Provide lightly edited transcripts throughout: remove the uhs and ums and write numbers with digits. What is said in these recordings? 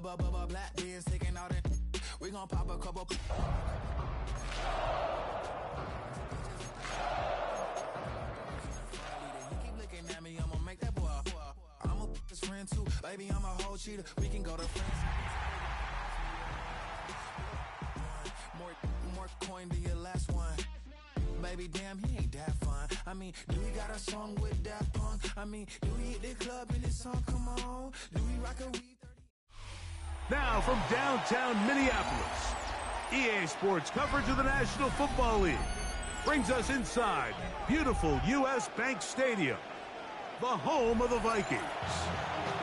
Black beans taking out it. We gon' pop a couple. I'ma make that boy. I'ma put his friend too. Baby, I'm a whole cheater. We can go to France. More coin to your last one. Baby, damn, he ain't that fun. I mean, do he got a song with that punk? I mean, do he hit the club in his song? Come on. Do he rock a weed 30? Now from downtown Minneapolis, EA Sports coverage of the National Football League brings us inside beautiful U.S. Bank Stadium, the home of the Vikings.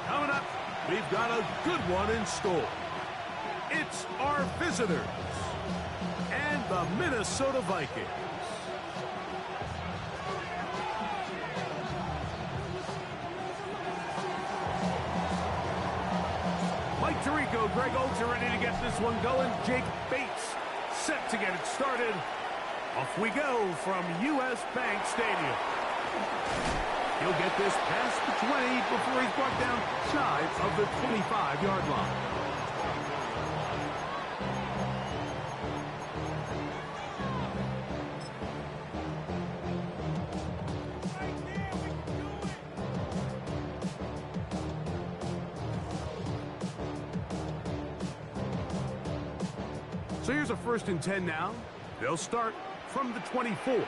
Coming up, we've got a good one in store. It's our visitors and the Minnesota Vikings. Mike Tirico, Greg Olds are ready to get this one going. Jake Bates set to get it started. Off we go from U.S. Bank Stadium. He'll get this past the 20 before he's brought down shy of the 25-yard line. So here's a 1st and 10 now. They'll start from the 24.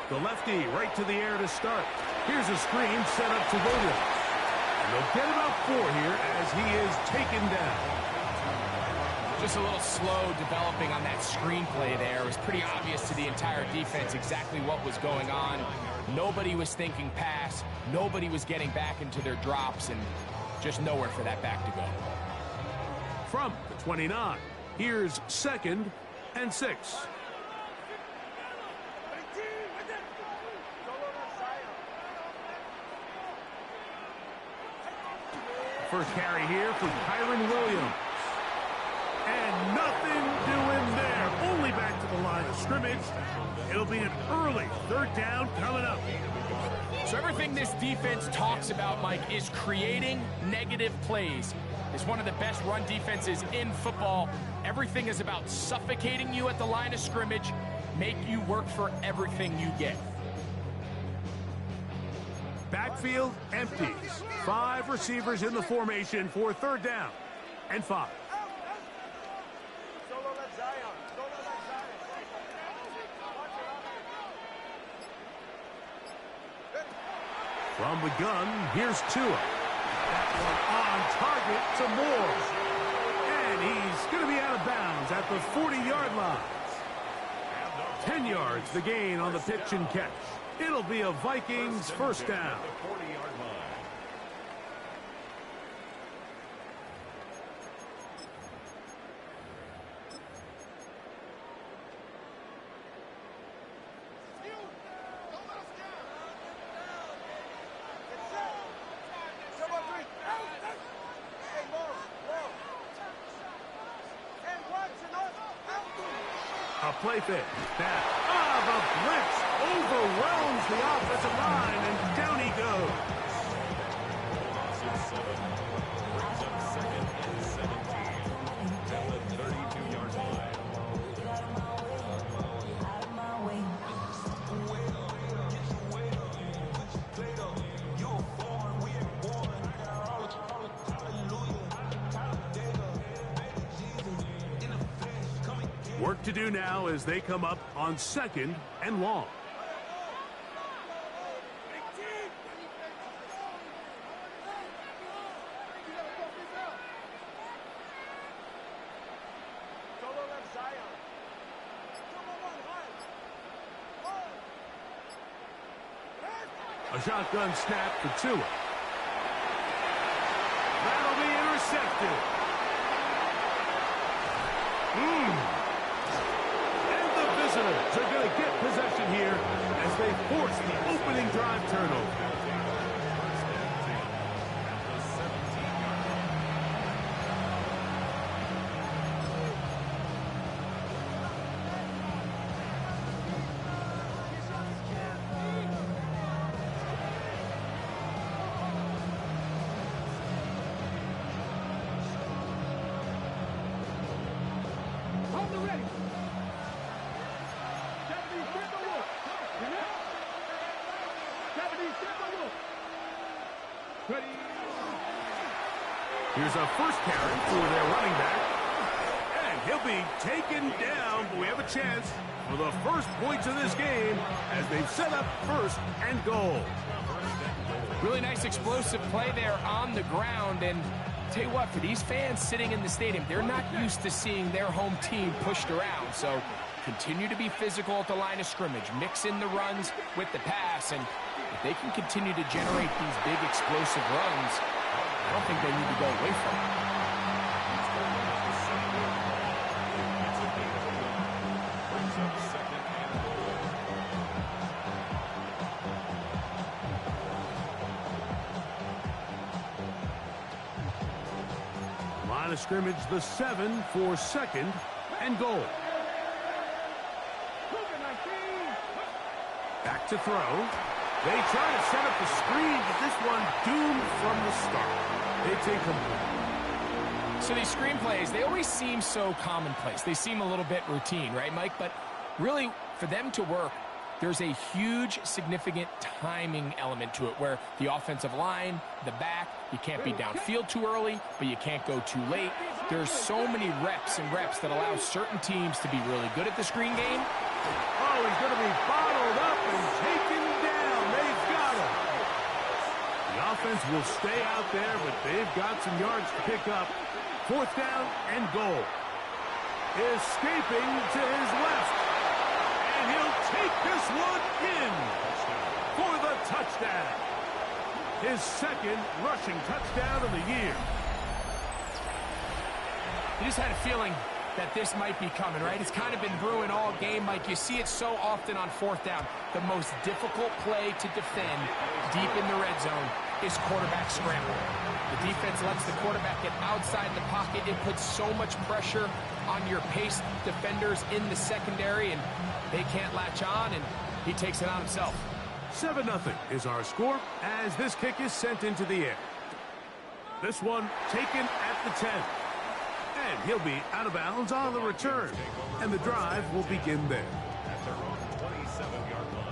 The lefty right to the air to start. Here's a screen set up to Williams. And they'll get about 4 here as he is taken down. Just a little slow developing on that screenplay there. It was pretty obvious to the entire defense exactly what was going on. Nobody was thinking pass. Nobody was getting back into their drops, and just nowhere for that back to go. From the 29, here's 2nd and 6. First carry here for Kyron Williams. And nothing doing there. Only back to the line of scrimmage. It'll be an early 3rd down coming up. So everything this defense talks about, Mike, is creating negative plays. It's one of the best run defenses in football. Everything is about suffocating you at the line of scrimmage, make you work for everything you get. Backfield empties. 5 receivers in the formation for 3rd down and 5. From the gun, here's Tua. That one on target to Moore. And he's going to be out of bounds at the 40-yard line. 10 yards the gain on the pitch and catch. It'll be a Vikings 1st down. A play fit. That the blitz overwhelms the offensive line, and down he goes. Brings up 2nd and 17 at the 32-yard line. Work to do now as they come up on 2nd and long. A shotgun snap for Tua. That'll be intercepted. And the visitors are going to get possession here as they force the opening drive turnover. Here's a first carry for their running back. And he'll be taken down, but we have a chance for the first points of this game as they've set up first and goal. Really nice explosive play there on the ground. And tell you what, for these fans sitting in the stadium, they're not used to seeing their home team pushed around. So continue to be physical at the line of scrimmage. Mix in the runs with the pass. And if they can continue to generate these big explosive runs, I don't think they need to go away from it. Line of scrimmage, the 7 for second and goal. Back to throw. They try to set up the screen, but this one doomed from the start. It's incomplete. So these screenplays, they always seem so commonplace. They seem a little bit routine, right, Mike? But really, for them to work, there's a huge, significant timing element to it where the offensive line, the back, you can't be downfield too early, but you can't go too late. There's so many reps and reps that allow certain teams to be really good at the screen game. Oh, he's going to be bottled up and taken down. They've got him. The offense will stay out there, but they've got some yards to pick up. Fourth down and goal. Escaping to his left. And he'll take this one in for the touchdown. His second rushing touchdown of the year. You just had a feeling that this might be coming, right? It's kind of been brewing all game, Mike. You see it so often on fourth down. The most difficult play to defend deep in the red zone is quarterback scramble. The defense lets the quarterback get outside the pocket. It puts so much pressure on your paced defenders in the secondary, and they can't latch on, and he takes it on himself. 7-0 is our score as this kick is sent into the air. This one taken at the 10. And he'll be out of bounds on the return. And the drive will begin there. At their own 27-yard line.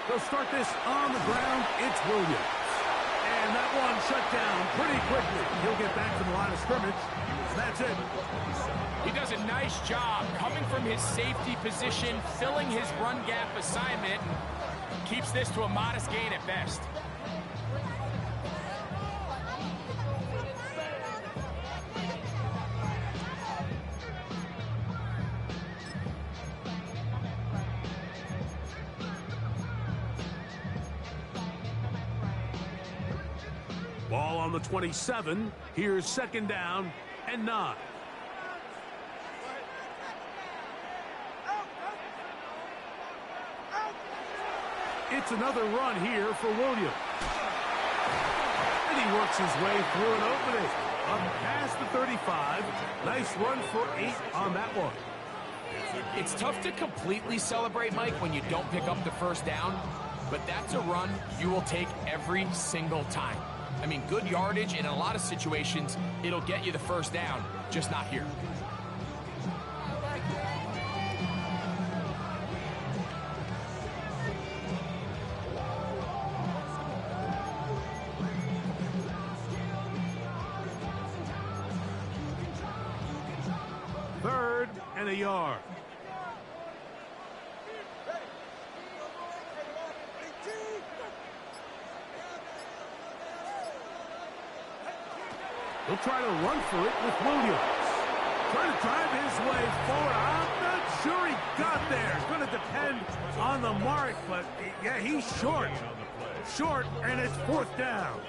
They'll start this on the ground. It's Williams. And that one shut down pretty quickly. He'll get back to the line of scrimmage. That's it. He does a nice job coming from his safety position, filling his run gap assignment, and keeps this to a modest gain at best. Ball on the 27. Here's second down and 9. It's another run here for Williams. And he works his way through an opening. Up past the 35. Nice run for 8 on that one. It's tough to completely celebrate, Mike, when you don't pick up the first down, but that's a run you will take every single time. I mean, good yardage, and in a lot of situations, it'll get you the first down, just not here. Third and a yard. He'll try to run for it with Williams. Trying to drive his way forward. I'm not sure he got there. It's going to depend on the mark, but yeah, he's short. Short, and it's fourth down.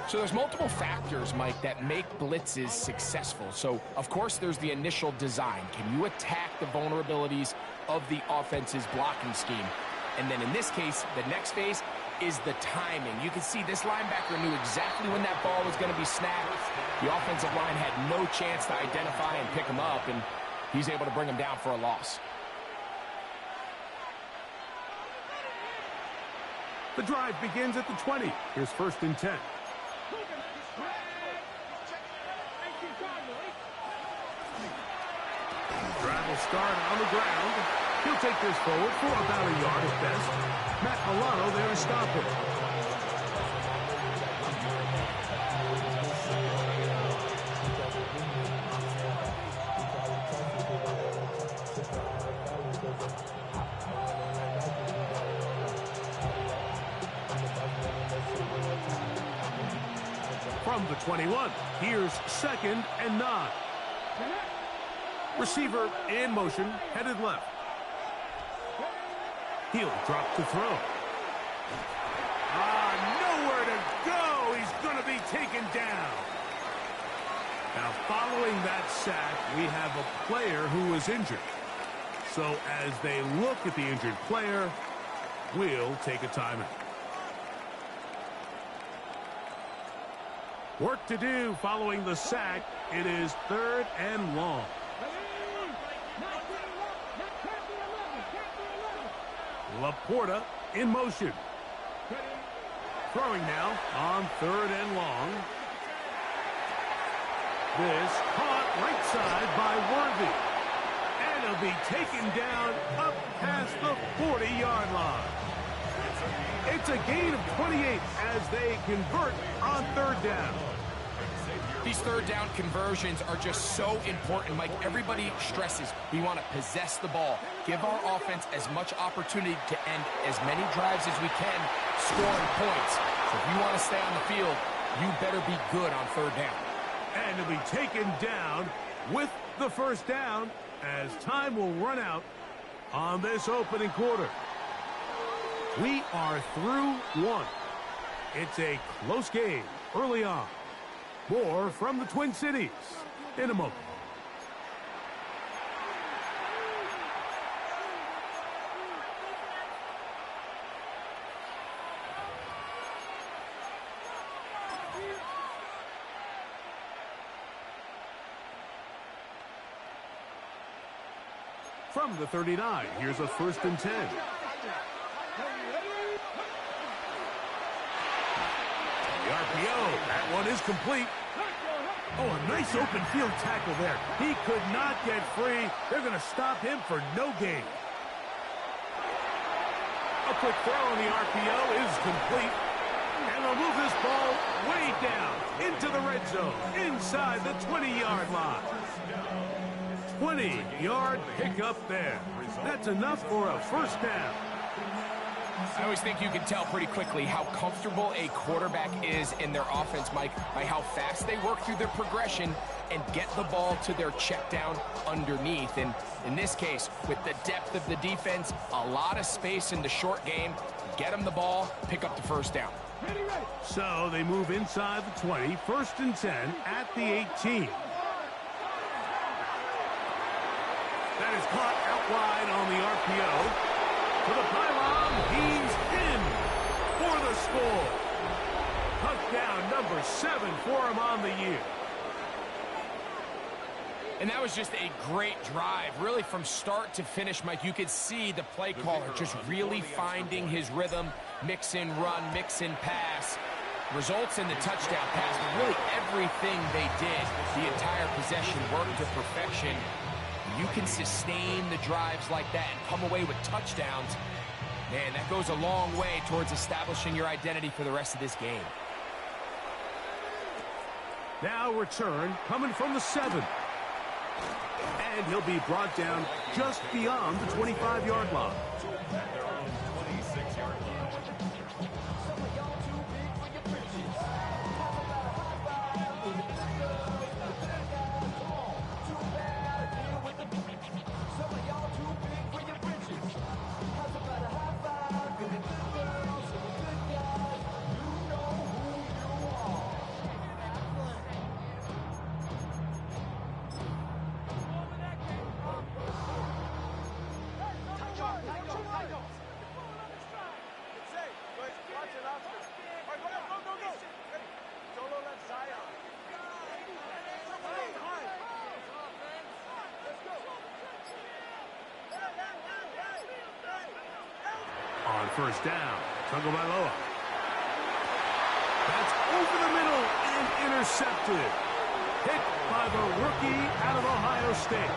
So there's multiple factors, Mike, that make blitzes successful. So, of course, there's the initial design. Can you attack the vulnerabilities of the offense's blocking scheme? And then in this case, the next phase, is the timing. You can see this linebacker knew exactly when that ball was going to be snapped. The offensive line had no chance to identify and pick him up, and he's able to bring him down for a loss. The drive begins at the 20. Here's 1st and 10. Drive will start on the ground. He'll take this forward for about a yard at best. Matt Milano there to stop him. From the 21, here's 2nd and 9. Receiver in motion, headed left. He'll drop to throw. Nowhere to go. He's going to be taken down. Now, following that sack, we have a player who was injured. So as they look at the injured player, we'll take a timeout. Work to do following the sack. It is 3rd and long. Laporta in motion. Throwing now on 3rd and long. This caught right side by Worthy. And he'll be taken down up past the 40-yard line. It's a gain of 28 as they convert on 3rd down. These 3rd down conversions are just so important, Mike. Everybody stresses we want to possess the ball, give our offense as much opportunity to end as many drives as we can, scoring points. So if you want to stay on the field, you better be good on 3rd down. And he'll be taken down with the 1st down as time will run out on this opening quarter. We are through 1. It's a close game early on. More from the Twin Cities in a moment. From the 39, here's a 1st and 10. The RPO, that one is complete. Oh, a nice open field tackle there. He could not get free. They're going to stop him for no gain. A quick throw on the RPO is complete. And they'll move this ball way down into the red zone, inside the 20-yard line. 20-yard pickup there. That's enough for a 1st down. I always think you can tell pretty quickly how comfortable a quarterback is in their offense, Mike, by how fast they work through their progression and get the ball to their check down underneath. And in this case, with the depth of the defense, a lot of space in the short game, get them the ball, pick up the 1st down. So they move inside the 20, 1st and 10 at the 18. That is caught out wide on the RPO. To the pylon, he's in for the score. Touchdown number 7 for him on the year. And that was just a great drive. Really, from start to finish, Mike, you could see the play caller just really finding his rhythm, mix in run, mix in pass. Results in the touchdown pass. Really, everything they did, the entire possession worked to perfection. You can sustain the drives like that and come away with touchdowns. Man, that goes a long way towards establishing your identity for the rest of this game. Now return coming from the 7. And he'll be brought down just beyond the 25-yard line. On first down, Tagovailoa. That's over the middle and intercepted. Hit by the rookie out of Ohio State.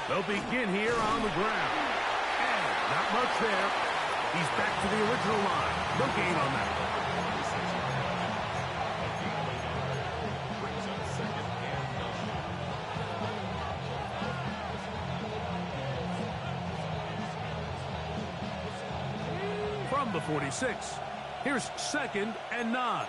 They'll begin here on the ground. And not much there. He's back to the original line. No gain on that. From the 46, here's 2nd and 9.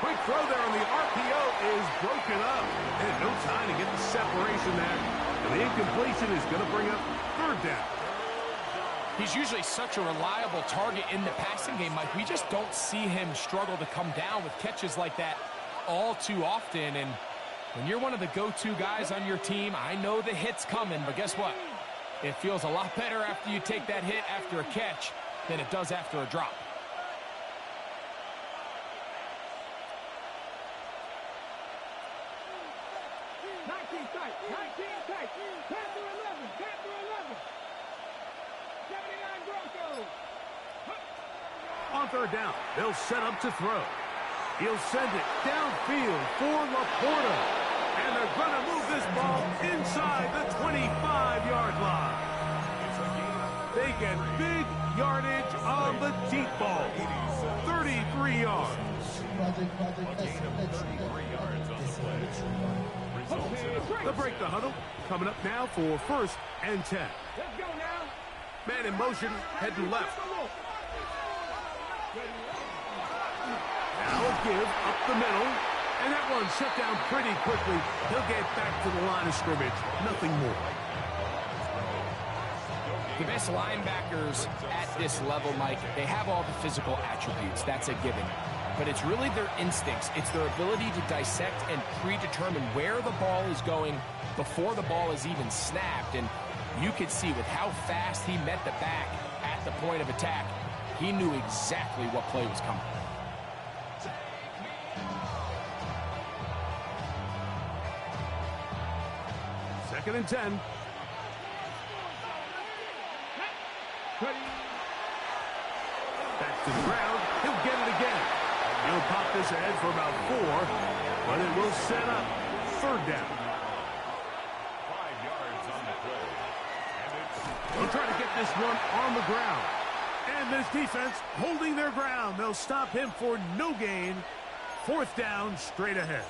Quick throw there on the RPO is broken up. And no time to get the separation there. And the incompletion is going to bring up 3rd down. He's usually such a reliable target in the passing game, Mike. We just don't see him struggle to come down with catches like that all too often. And when you're one of the go-to guys on your team, I know the hit's coming, but guess what? It feels a lot better after you take that hit after a catch than it does after a drop. On 3rd down, they'll set up to throw. He'll send it downfield for Laporta. And they're going to move this ball inside the 25-yard line. They get big yardage on the deep ball. 33 yards. They'll break the huddle. Coming up now for 1st and 10. Man in motion, heading left. Now a give up the middle. And that one shut down pretty quickly. He'll get back to the line of scrimmage. Nothing more. The best linebackers at this level, Mike, they have all the physical attributes. That's a given. But it's really their instincts. It's their ability to dissect and predetermine where the ball is going before the ball is even snapped. And you could see with how fast he met the back at the point of attack, he knew exactly what play was coming. Second and 10. Back to the ground. He'll get it again. He'll pop this ahead for about 4, but it will set up 3rd down. 5 yards on the play. They'll try to get this one on the ground. And this defense holding their ground. They'll stop him for no gain. 4th down, straight ahead.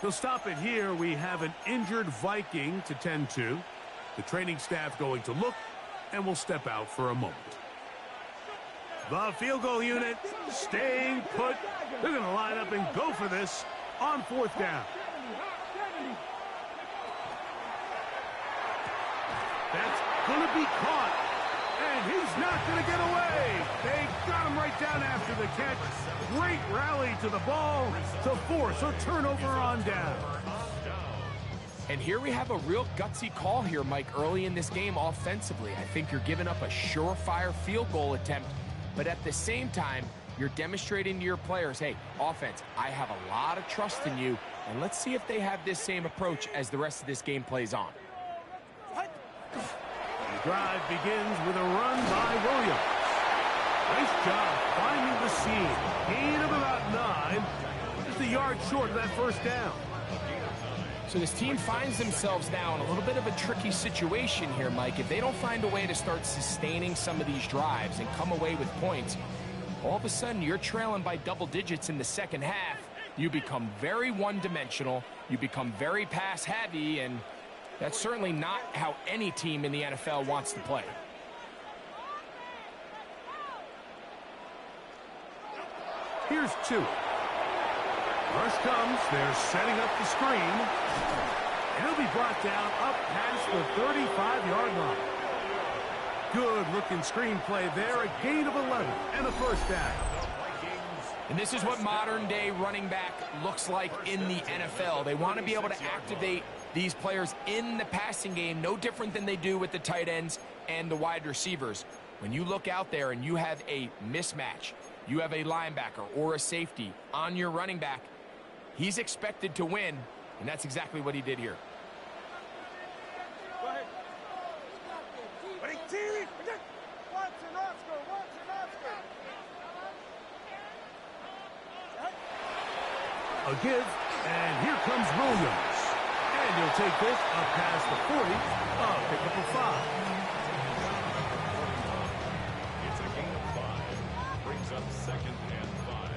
They'll stop it here. We have an injured Viking to tend to. The training staff going to look, and we'll step out for a moment. The field goal unit staying put. They're going to line up and go for this on 4th down. That's going to be caught. And he's not going to get away. They got him right down after the catch. Great rally to the ball to force a turnover on down. And here we have a real gutsy call here, Mike, early in this game offensively. I think you're giving up a surefire field goal attempt, but at the same time, you're demonstrating to your players, hey, offense, I have a lot of trust in you, and let's see if they have this same approach as the rest of this game plays on. The drive begins with a run by Williams. Nice job finding the seam. Gain of about 9. Just a yard short of that 1st down. So this team finds themselves now in a little bit of a tricky situation here, Mike. If they don't find a way to start sustaining some of these drives and come away with points, all of a sudden you're trailing by double digits in the second half. You become very one-dimensional. You become very pass-heavy, and that's certainly not how any team in the NFL wants to play. Here's 2. Rush comes. They're setting up the screen. And he'll be brought down up past the 35-yard line. Good-looking screenplay there. A gain of 11 and a first down. And this is what modern-day running back looks like in the NFL. They want to be able to activate these players in the passing game, no different than they do with the tight ends and the wide receivers. When you look out there and you have a mismatch, you have a linebacker or a safety on your running back, he's expected to win, and that's exactly what he did here. A give, and here comes Williams. And he'll take this up past the 40, a pickup of 5. It's a gain of 5. Brings up 2nd and 5.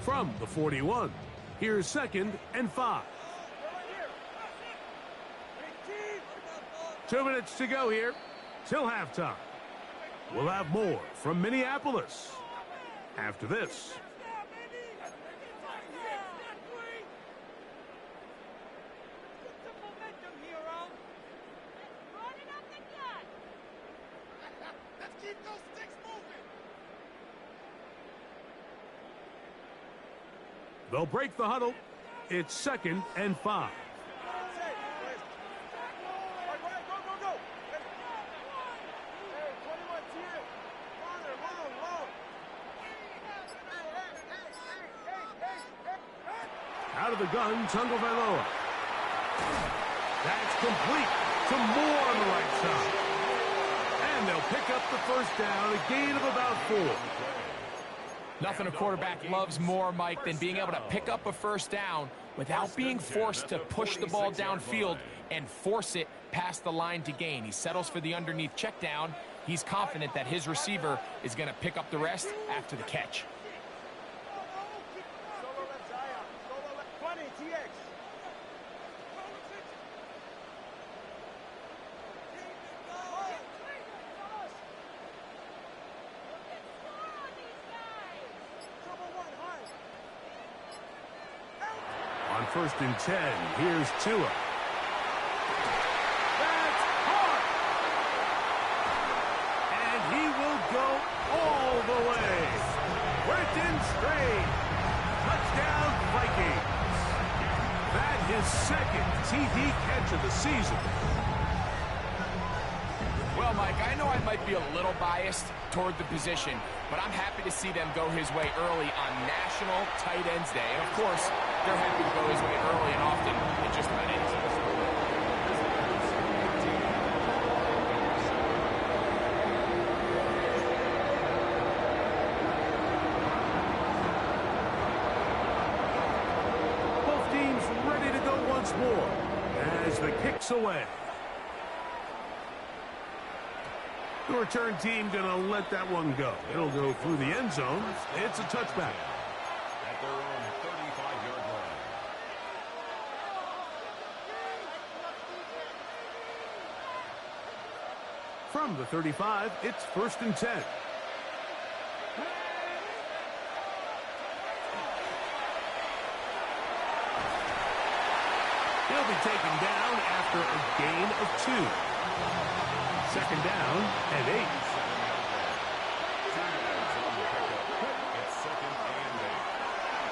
From the 41, here's 2nd and 5. 2 minutes to go here till halftime. We'll have more from Minneapolis after this. They'll break the huddle. It's 2nd and 5. Out of the gun, Tagovailoa. That's complete. Some more on the right side. And they'll pick up the first down, a gain of about 4. Nothing a quarterback loves more, Mike, than being able to pick up a first down without being forced to push the ball downfield and force it past the line to gain. He settles for the underneath check down. He's confident that his receiver is going to pick up the rest after the catch. On 1st and 10, here's Tua. That's hard! And he will go all the way. Brenton straight. Touchdown, Vikings. That his 2nd TD catch of the season. Well, Mike, I know I might be a little biased toward the position, but I'm happy to see them go his way early on National Tight Ends Day. And, of course, they're happy to go his way early and often in just about any season. Both teams ready to go once more as the kick's away. The return team going to let that one go. It'll go through the end zone. It's a touchback. At their own 35-yard line. From the 35, it's 1st and 10. He'll be taken down after a gain of 2. 2nd down and 8.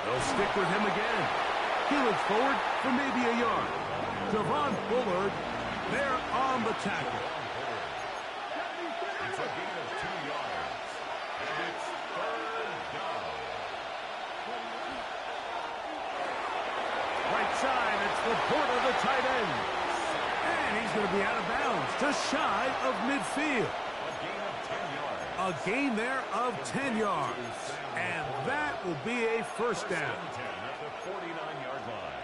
They'll stick with him again. He looks forward for maybe a yard. Javon Bullard, they're on the tackle. It's a gain of 2 yards. And it's 3rd down. Right side, it's the port of the tight end. And he's going to be out of bounds, just shy of midfield. A gain there of 10 yards. And that will be a first down. At the 49-yard line.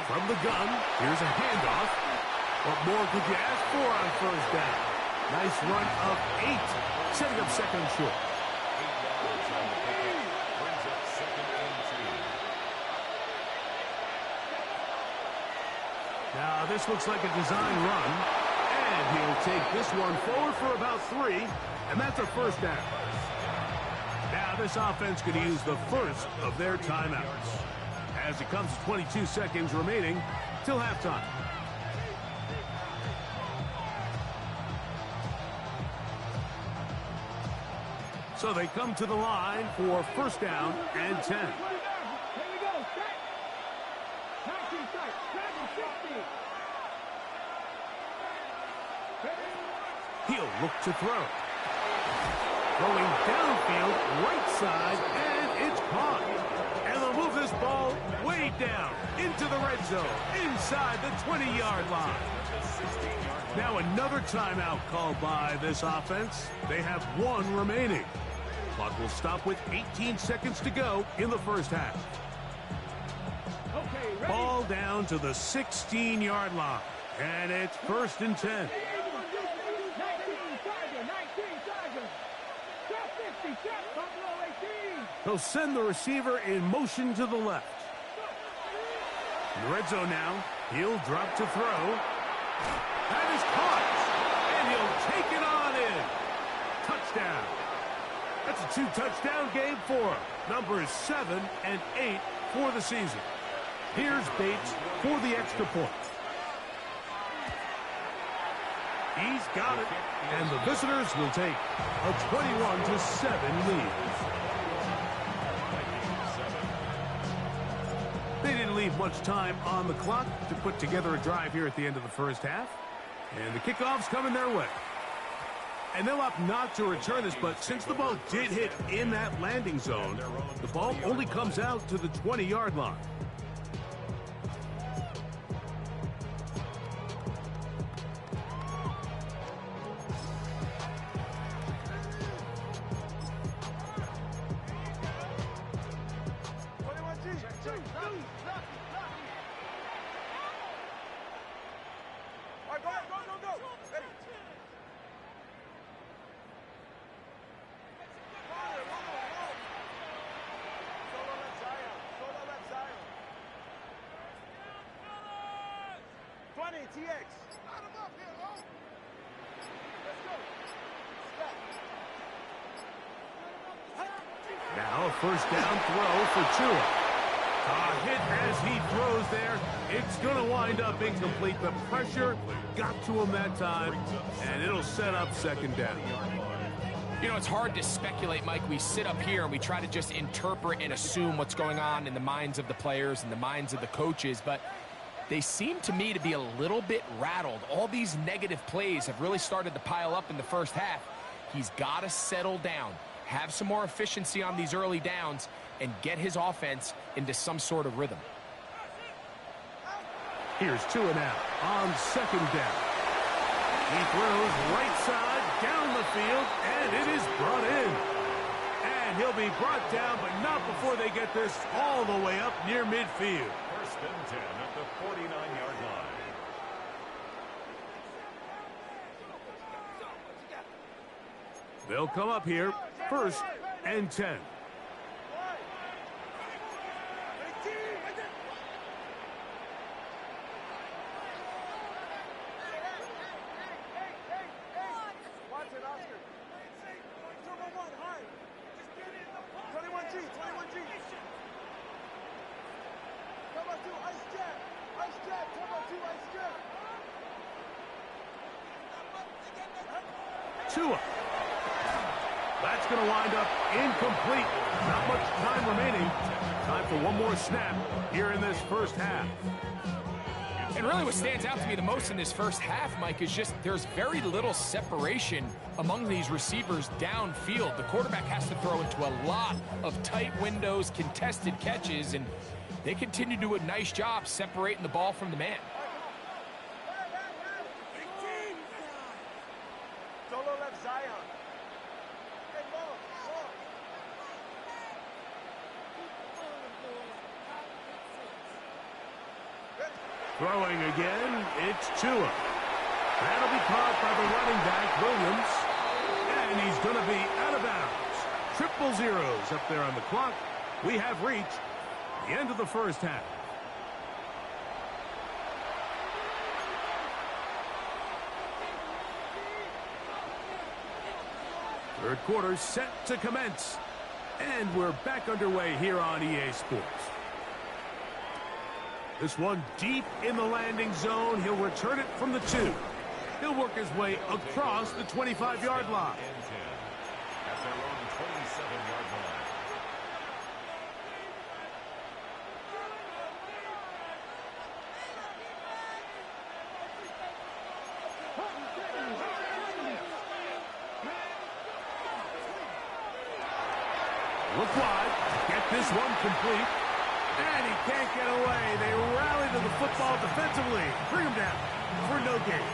From the gun, here's a handoff. What more could you ask for on 1st down? Nice run of 8, setting up second and short. 8 yards on the pickup. Brings up second and 2. Now this looks like a design run, and he'll take this one forward for about 3, and that's a first down. Now this offense could use the first of their timeouts, as it comes to 22 seconds remaining till halftime. So they come to the line for first down and 10. He'll look to throw. Throwing downfield, right side, and it's caught. And they'll move this ball way down into the red zone, inside the 20-yard line. Now another timeout called by this offense. They have 1 remaining. Clock will stop with 18 seconds to go in the first half. Ball down to the 16-yard line, and it's first and 10. He'll send the receiver in motion to the left. In the red zone now, he'll drop to throw. That is caught, and he'll take it on in. Touchdown. That's a 2-touchdown game for him. Numbers 7 and 8 for the season. Here's Bates for the extra point. He's got it, and the visitors will take a 21-7 lead. They didn't leave much time on the clock to put together a drive here at the end of the first half, and the kickoff's coming their way. And they'll opt not to return this, but since the ball did hit in that landing zone, the ball only comes out to the 20-yard line. Now a first down throw for Tua. A hit as he throws there. It's going to wind up incomplete. The pressure got to him that time, and it'll set up second down. You know, it's hard to speculate, Mike. We sit up here and we try to just interpret and assume what's going on in the minds of the players and the minds of the coaches, but they seem to me to be a little bit rattled. All these negative plays have really started to pile up in the first half. He's got to settle down, have some more efficiency on these early downs, and get his offense into some sort of rhythm. Here's Tua now on second down. He throws right side down the field, and it is brought in. And he'll be brought down, but not before they get this all the way up near midfield. First and 10 at the 49-yard line. They'll come up here, first and 10. Tua. That's going to wind up incomplete. Not much time remaining. Time for one more snap here in this first half. And really what stands out to me the most in this first half, Mike, is just there's very little separation among these receivers downfield. The quarterback has to throw into a lot of tight windows, contested catches, and they continue to do a nice job separating the ball from the man. Throwing again, it's Tua. That'll be caught by the running back, Williams. And he's going to be out of bounds. Triple zeros up there on the clock. We have reached the end of the first half. Third quarter set to commence. And we're back underway here on EA Sports. This one deep in the landing zone. He'll return it from the 2. He'll work his way across the 25-yard line. At their own 27-yard line. Look wide. Get this one complete. And he can't get away. They rally to the football defensively. Bring him down for no gain.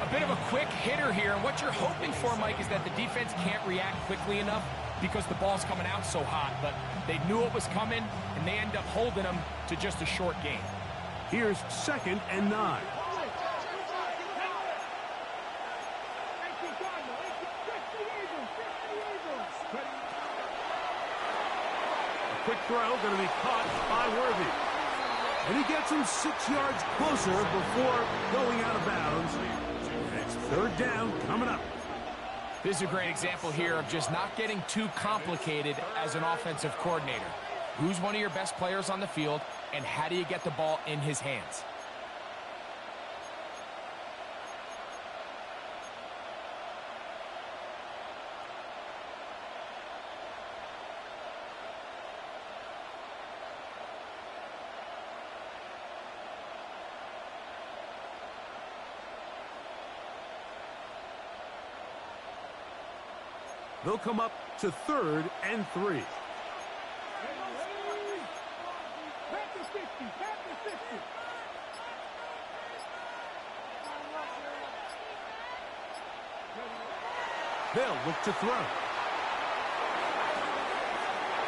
A bit of a quick hitter here. And what you're hoping for, Mike, is that the defense can't react quickly enough because the ball's coming out so hot. But they knew it was coming, and they end up holding them to just a short gain. Here's 2nd and 9. Quick throw going to be caught by Worthy. And he gets him 6 yards closer before going out of bounds. It's 3rd down coming up. This is a great example here of just not getting too complicated as an offensive coordinator. Who's one of your best players on the field, and how do you get the ball in his hands? They'll come up to 3rd and 3. They'll look to throw.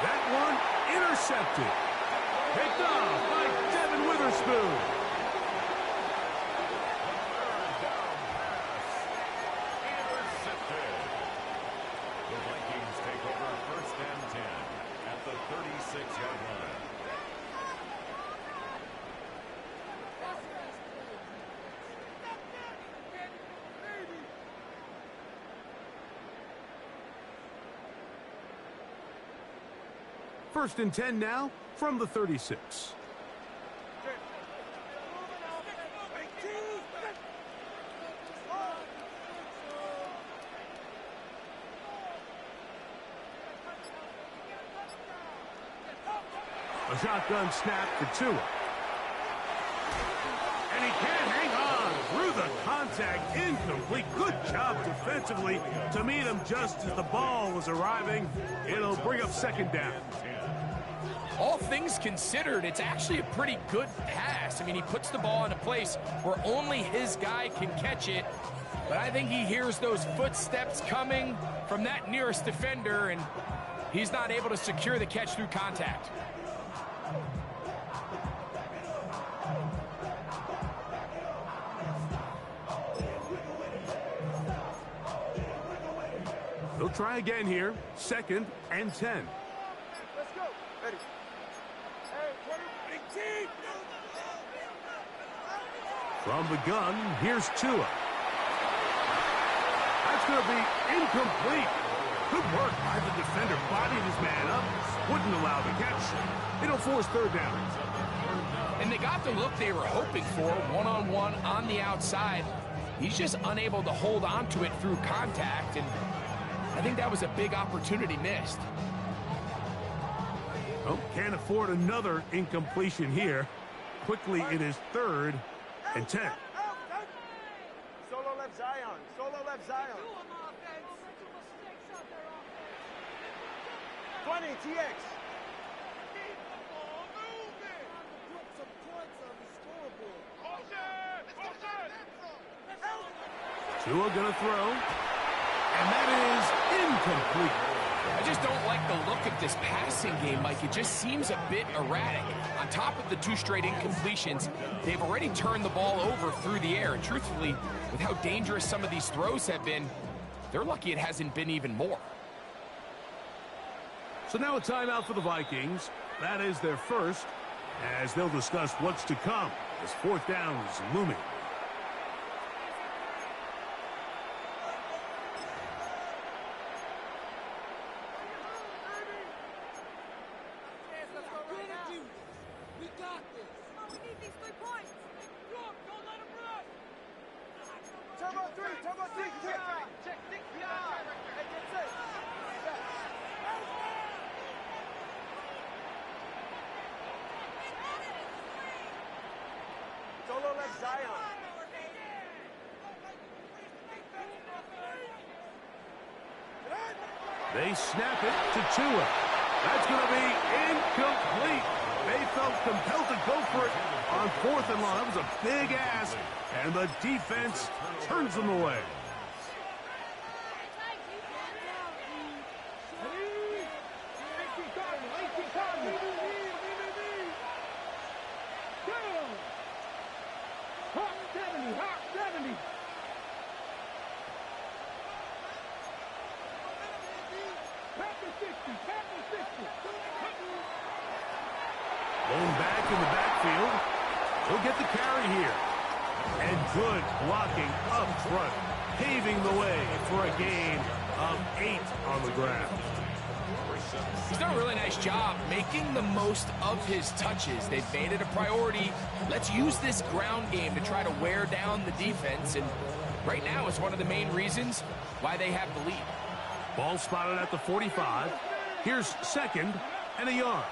That one intercepted. Picked off by Devin Witherspoon. Intercepted. The Vikings take over 1st and 10 at the 36-yard line. First and 10 now from the 36. A shotgun snap for Tua. And he can't hang on through the contact. Incomplete. Good job defensively to meet him just as the ball was arriving. It'll bring up 2nd down. All things considered, it's actually a pretty good pass. I mean, he puts the ball in a place where only his guy can catch it. But I think he hears those footsteps coming from that nearest defender, and he's not able to secure the catch through contact. They'll try again here. 2nd and 10. Let's go. Ready. Hey, From the gun, here's Tua. That's going to be incomplete. Good work by the defender. Bodied his man up. Wouldn't allow the catch. It'll force 3rd down. And they got the look they were hoping for, one-on-one on the outside. He's just unable to hold on to it through contact, and I think that was a big opportunity missed. Oh, can't afford another incompletion here. Quickly, it is 3rd and 10. Solo left Zion. Solo left Zion. 20 TX. Tua gonna throw. And that is incomplete. I just don't like the look of this passing game, Mike. It just seems a bit erratic. On top of the 2 straight incompletions, they've already turned the ball over through the air. And truthfully, with how dangerous some of these throws have been, they're lucky it hasn't been even more. So now a timeout for the Vikings. That is their first, as they'll discuss what's to come as 4th down is looming. Solo left Zion. They snap it to Tua. That's going to be incomplete. They felt compelled to go for it on 4th and long. That was a big ask, and the defense turns them away. Going back in the backfield. He'll get the carry here. And good blocking up front, paving the way for a gain of 8 on the ground. He's done a really nice job making the most of his touches. They've made it a priority. Let's use this ground game to try to wear down the defense. And right now is one of the main reasons why they have the lead. Ball spotted at the 45. Here's 2nd and a yard.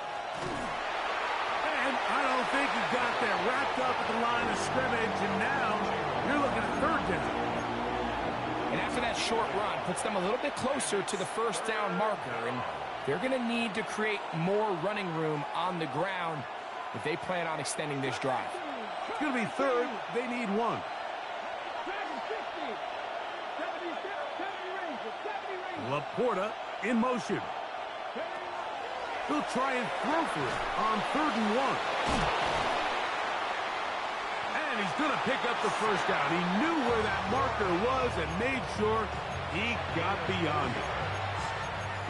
And I don't think he got that wrapped up at the line of scrimmage, and now you're looking at 3rd down. And after that short run, puts them a little bit closer to the 1st down marker, and they're going to need to create more running room on the ground if they plan on extending this drive. It's going to be 3rd. They need 1. Laporta in motion. He'll try and throw for it on 3rd and 1. And he's going to pick up the 1st down. He knew where that marker was and made sure he got beyond it.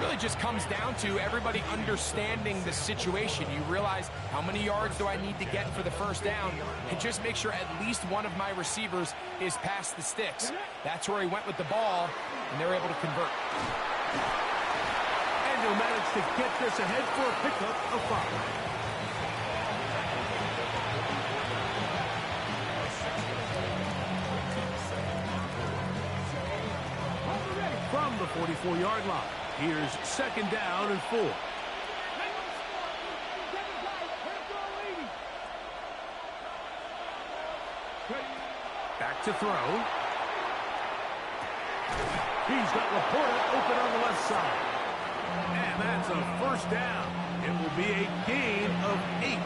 Really just comes down to everybody understanding the situation. You realize how many yards do I need to get for the 1st down, and just make sure at least one of my receivers is past the sticks. That's where he went with the ball, and they're able to convert. And he'll manage to get this ahead for a pickup of 5. From the 44-yard line, here's 2nd down and 4. Back to throw. He's got Laporta open on the left side. And that's a 1st down. It will be a gain of 8.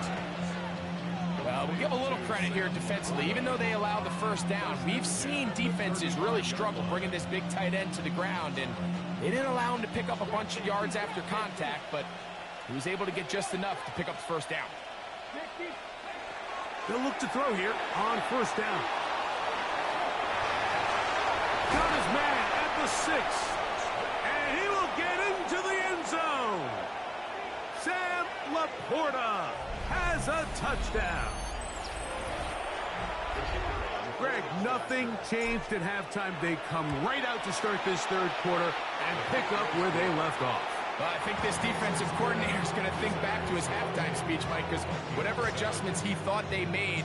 Well, we'll give a little credit here defensively. Even though they allowed the 1st down, we've seen defenses really struggle bringing this big tight end to the ground, and they didn't allow him to pick up a bunch of yards after contact, but he was able to get just enough to pick up the 1st down. They'll look to throw here on 1st down. Got his man at the 6, and he will get into the end zone. Sam Laporta has a touchdown. Greg, nothing changed at halftime. They come right out to start this 3rd quarter and pick up where they left off. Well, I think this defensive coordinator is going to think back to his halftime speech, Mike, because whatever adjustments he thought they made,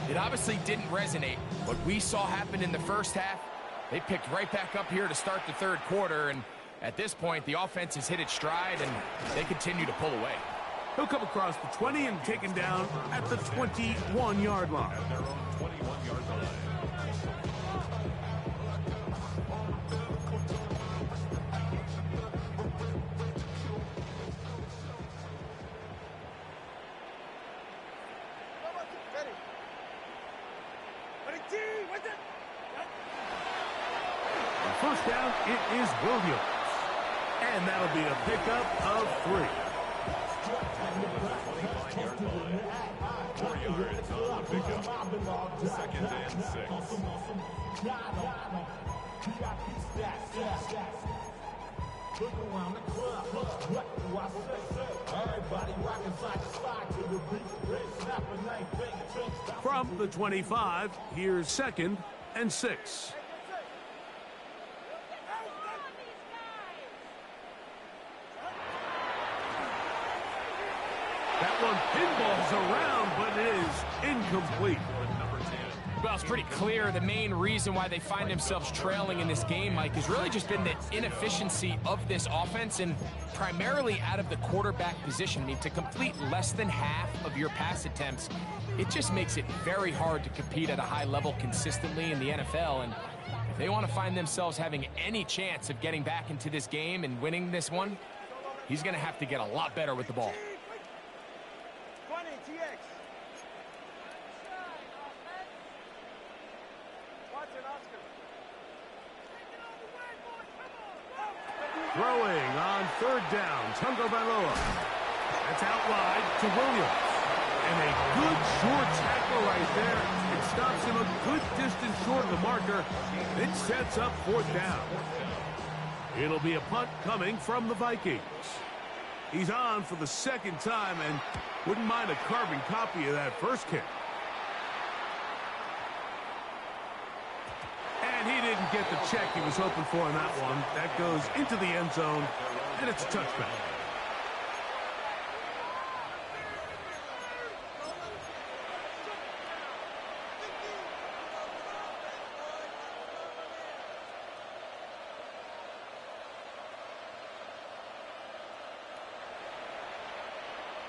it obviously didn't resonate. What we saw happen in the 1st half, they picked right back up here to start the 3rd quarter, and at this point, the offense has hit its stride, and they continue to pull away. He'll come across the 20 and taken down at the 21-yard line. At their own 21-yard line. On 1st down, it is Williams. And And that'll be a pickup of 3. 25-yard line. 4 yards on the pickup. 2nd and 6. From the 25, here's 2nd and 6. That one pinballs around, but it is incomplete. Well, it's pretty clear the main reason why they find themselves trailing in this game, Mike, has really just been the inefficiency of this offense and primarily out of the quarterback position. I mean, to complete less than half of your pass attempts, it just makes it very hard to compete at a high level consistently in the NFL. And if they want to find themselves having any chance of getting back into this game and winning this one, he's going to have to get a lot better with the ball. 20, TX. Watch it, Oscar. Throwing on 3rd down, Tungo Bailoa. That's out wide to Williams. And a good short tackle right there. It stops him a good distance short of the marker. It sets up 4th down. It'll be a punt coming from the Vikings. He's on for the 2nd time and wouldn't mind a carbon copy of that first kick. And he didn't get the check he was hoping for in that one. That goes into the end zone, and it's a touchback.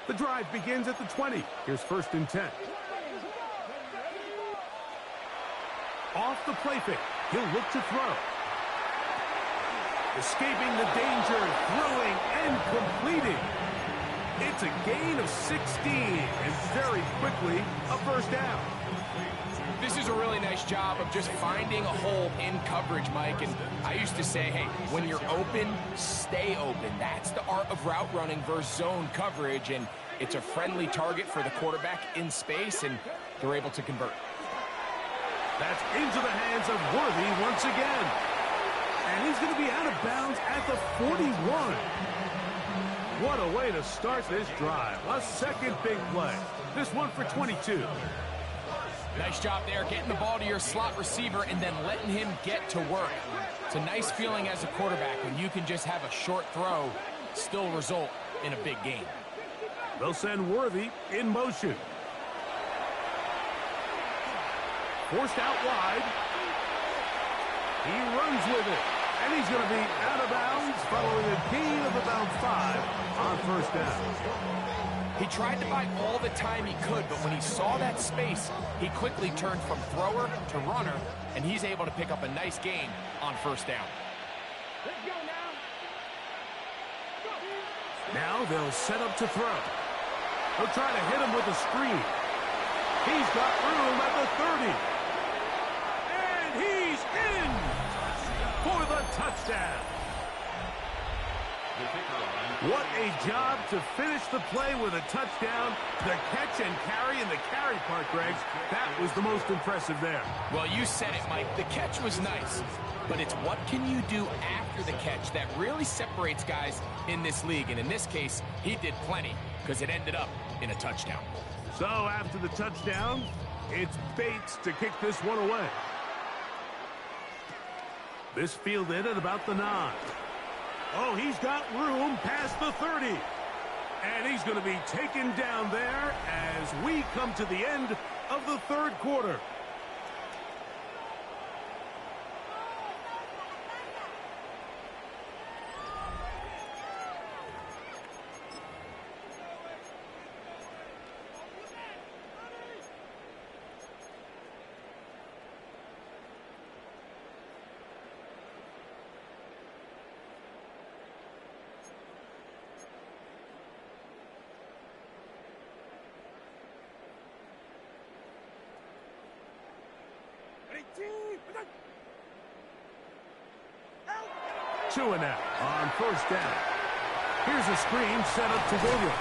The drive begins at the 20. Here's 1st and 10. Off the play fake. He'll look to throw. Escaping the danger, throwing and completing. It's a gain of 16 and very quickly a 1st down. This is a really nice job of just finding a hole in coverage, Mike. And I used to say, hey, when you're open, stay open. That's the art of route running versus zone coverage. And it's a friendly target for the quarterback in space, and they're able to convert. That's into the hands of Worthy once again. And he's going to be out of bounds at the 41. What a way to start this drive. A 2nd big play. This one for 22. Nice job there, getting the ball to your slot receiver and then letting him get to work. It's a nice feeling as a quarterback when you can just have a short throw, still result in a big game. They'll send Worthy in motion. Forced out wide. He runs with it. And he's going to be out of bounds following a gain of about 5 on 1st down. He tried to buy all the time he could, but when he saw that space, he quickly turned from thrower to runner, and he's able to pick up a nice gain on 1st down. Now they'll set up to throw. They'll try to hit him with a screen. He's got room at the 30. And he's in for the touchdown. What a job to finish the play with a touchdown. The catch and carry, and the carry part, Greg, that was the most impressive there. Well, you said it, Mike. The catch was nice, but it's what can you do after the catch that really separates guys in this league. And in this case, he did plenty because it ended up in a touchdown. So after the touchdown, it's Bates to kick this one away. This fielded at about the 9. Oh, he's got room past the 30. And he's going to be taken down there as we come to the end of the 3rd quarter. 2 and out on first down. Here's a screen set up to Williams.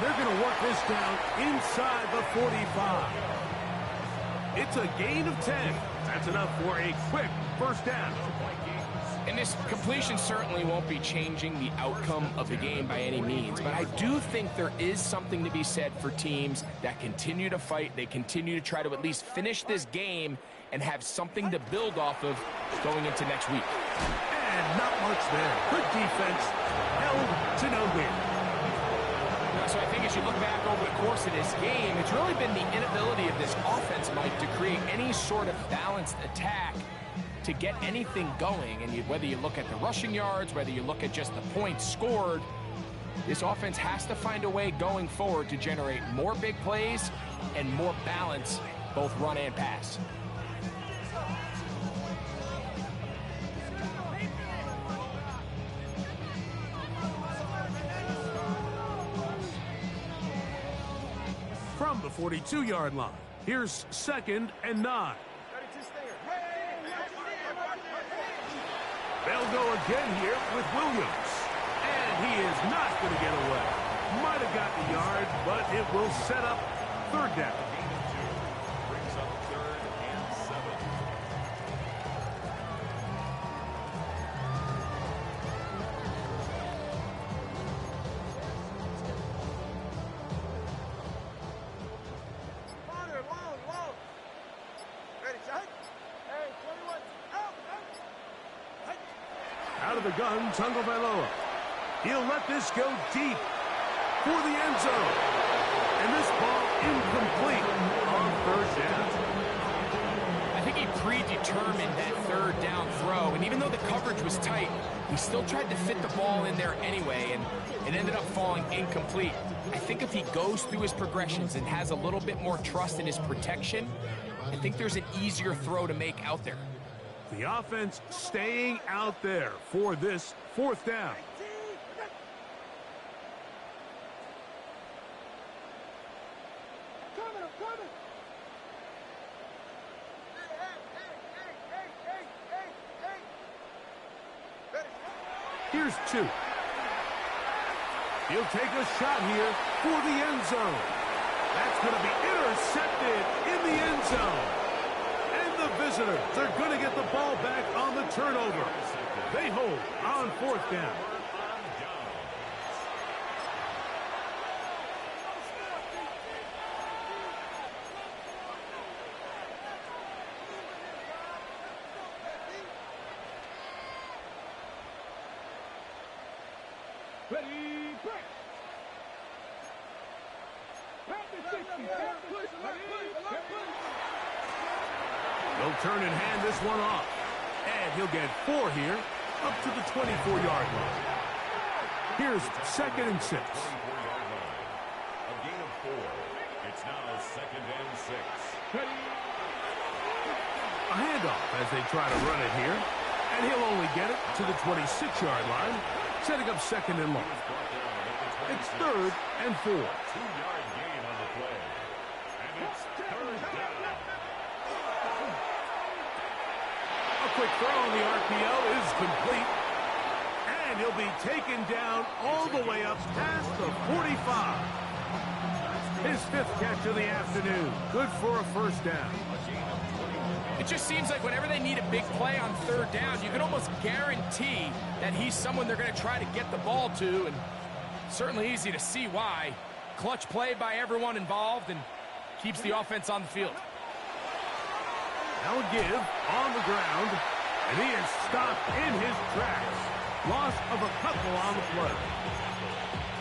They're going to work this down inside the 45. It's a gain of 10. That's enough for a quick first down. And this completion certainly won't be changing the outcome of the game by any means, but I do think there is something to be said for teams that continue to fight. They continue to try to at least finish this game and have something to build off of going into next week. And not much there. Good defense. Held to no win. So I think as you look back over the course of this game, it's really been the inability of this offense, Mike, to create any sort of balanced attack to get anything going. And whether you look at the rushing yards, whether you look at just the points scored, this offense has to find a way going forward to generate more big plays and more balance, both run and pass. From the 42-yard line, here's 2nd and 9. They'll go again here with Williams. And he is not going to get away. Might have got the yard, but it will set up 3rd down. Brings up 3rd and 7. Out of the gun, Tagovailoa. He'll let this go deep for the end zone. And this ball incomplete on 3rd down. I think he predetermined that 3rd down throw, and even though the coverage was tight, he still tried to fit the ball in there anyway, and it ended up falling incomplete. I think if he goes through his progressions and has a little bit more trust in his protection, I think there's an easier throw to make out there. The offense staying out there for this 4th down. Here's 2. He'll take a shot here for the end zone. That's going to be intercepted in the end zone. And the visitors, they're going to get the ball back on the turnover. They hold on 4th down. Ready, break. They'll turn and hand this one off. And he'll get 4 here, up to the 24-yard line. Here's 2nd and 6. A gain of 4. It's now 2nd and 6. A handoff as they try to run it here. And he'll only get it to the 26-yard line, setting up 2nd and long. It's 3rd and 4. 2-yard gain on the play. And it's 3rd down. A quick throw on the RPO is complete. And he'll be taken down all the way up past the 45. His 5th catch of the afternoon. Good for a 1st down. It just seems like whenever they need a big play on 3rd down, you can almost guarantee that he's someone they're going to try to get the ball to, and certainly easy to see why. Clutch play by everyone involved and keeps the offense on the field. Now a give on the ground, and he is stopped in his tracks. Loss of a couple on the play.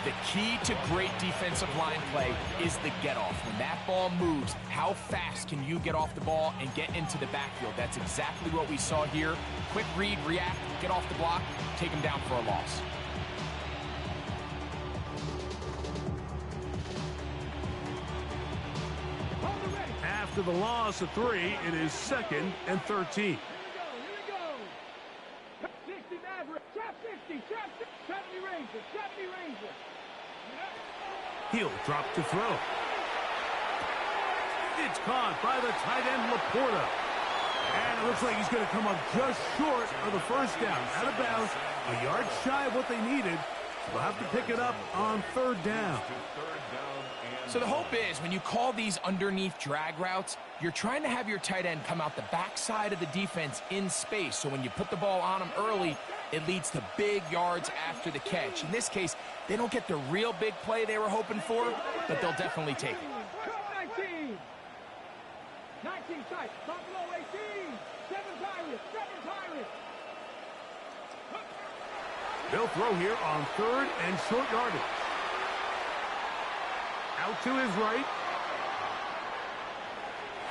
The key to great defensive line play is the get-off. When that ball moves, how fast can you get off the ball and get into the backfield? That's exactly what we saw here. Quick read, react, get off the block, take him down for a loss. After the loss of 3, it is 2nd and 13. He'll drop to throw. It's caught by the tight end, Laporta. And it looks like he's going to come up just short of the first down. Out of bounds, a yard shy of what they needed. They'll have to pick it up on third down. So the hope is when you call these underneath drag routes, you're trying to have your tight end come out the backside of the defense in space. So when you put the ball on him early, it leads to big yards after the catch. In this case, they don't get the real big play they were hoping for, but they'll definitely take it. 19 tight, Buffalo 18, 7 Pirates. They'll throw here on third and short yardage. Out to his right.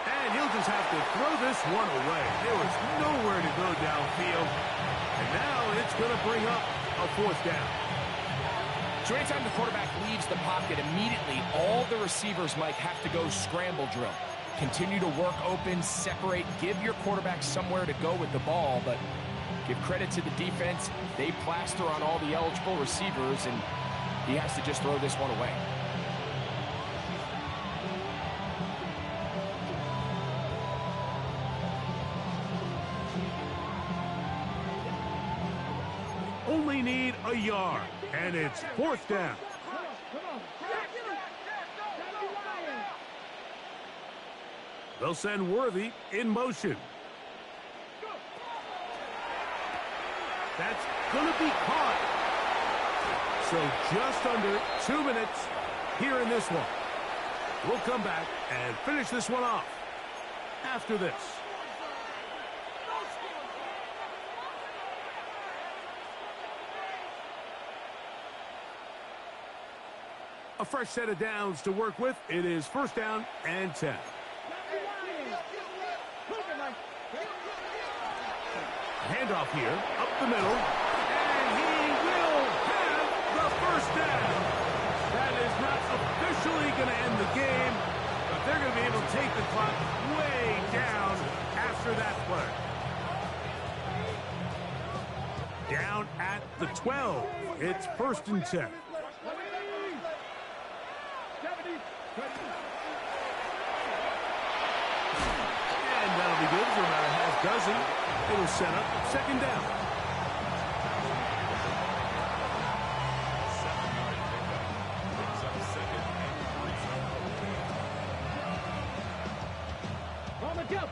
And he'll just have to throw this one away. There was nowhere to go downfield. And now it's going to bring up a fourth down. So anytime the quarterback leaves the pocket, immediately all the receivers might have to go scramble drill. Continue to work open, separate, give your quarterback somewhere to go with the ball, but give credit to the defense. They plaster on all the eligible receivers, and he has to just throw this one away. Only need a yard, and it's fourth down. They'll send Worthy in motion. That's going to be caught. So just under 2 minutes here in this one. We'll come back and finish this one off after this. A fresh set of downs to work with. It is first down and 10. Handoff here, up the middle, and he will have the first down. That is not officially going to end the game, but they're going to be able to take the clock way down after that play. Down at the 12. It's first and 10. And that'll be good for about a half dozen. It'll set up second down. On the jump.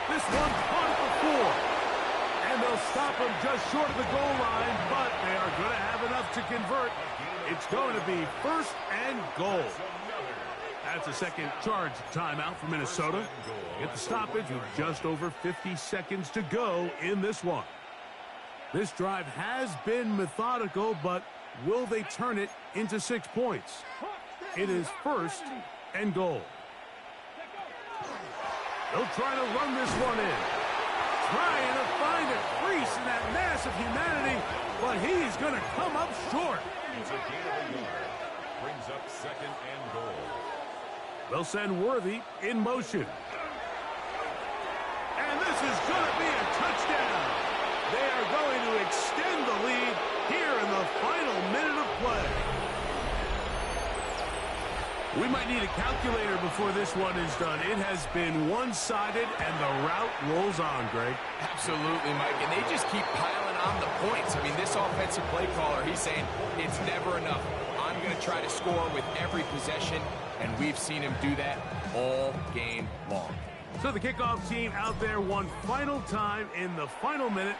This one caught before. And they'll stop him just short of the goal line, but they are going to have enough to convert. It's going to be first and goal. That's a second charge timeout for Minnesota. Get the stoppage with just over 50 seconds to go in this one. This drive has been methodical, but will they turn it into 6 points? It is first and goal. They'll try to run this one in. Trying to find a crease in that mass of humanity, but he's going to come up short. It's a gain of a yard. Brings up second and goal. They'll send Worthy in motion. And this is going to be a touchdown. They are going to extend the lead here in the final minute of play. We might need a calculator before this one is done. It has been one-sided, and the route rolls on, Greg. Absolutely, Mike, and they just keep piling on the points. I mean, this offensive play caller, he's saying it's never enough. I'm going to try to score with every possession, and we've seen him do that all game long. So the kickoff team out there one final time in the final minute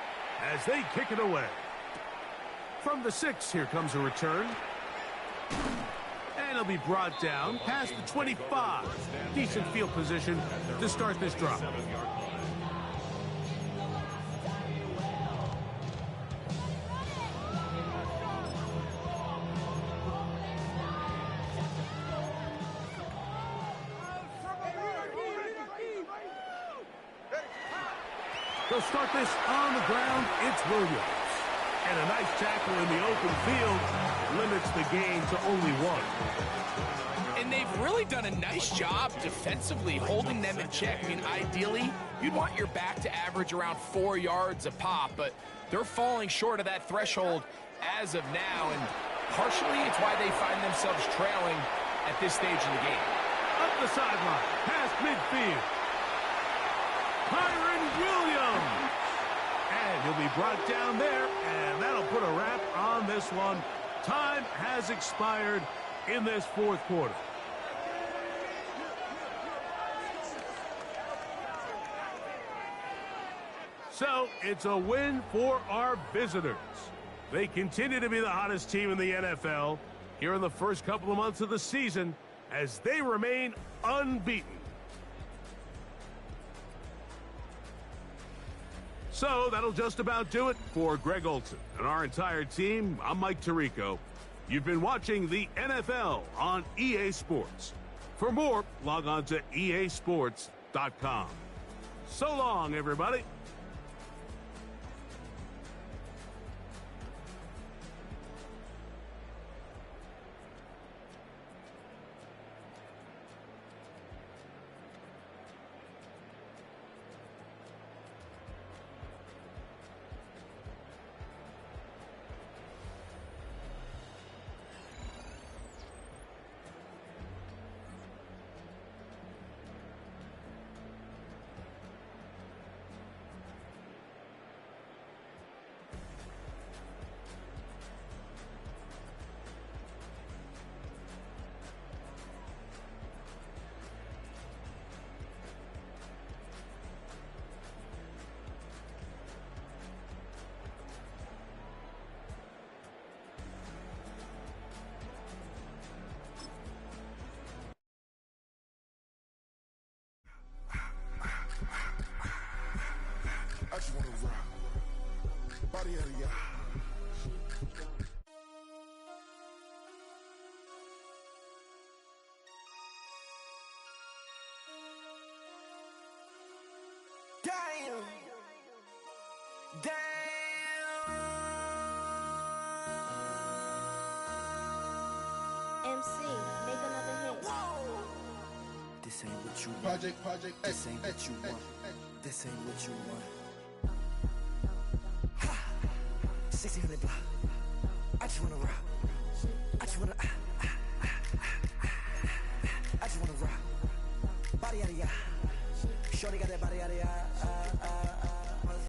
as they kick it away. From the 6, here comes a return. And it'll be brought down past the 25. Decent field position to start this drive. They'll start this on the ground. It's Williams. And a nice tackle in the open field limits the gain to only 1. And they've really done a nice job defensively holding them in check. I mean, ideally, you'd want your back to average around 4 yards a pop, but they're falling short of that threshold as of now, and Partially, it's why they find themselves trailing at this stage in the game. Up the sideline, past midfield. Kyron Williams. And he'll be brought down there, and that'll put a wrap on this one. Time has expired in this fourth quarter. So, it's a win for our visitors. They continue to be the hottest team in the NFL here in the first couple of months of the season as they remain unbeaten. So, that'll just about do it for Greg Olson and our entire team. I'm Mike Tirico. You've been watching the NFL on EA Sports. For more, log on to easports.com. So long, everybody. I just wanna rock. Body out of y'all. Damn. Damn. MC, make another hit. Whoa. This ain't what you want. Project This ain't what you want. This ain't what you want. 1600 block. I just wanna rock. I just wanna. I just wanna rock. Body out of ya. Shorty got that body out of ya.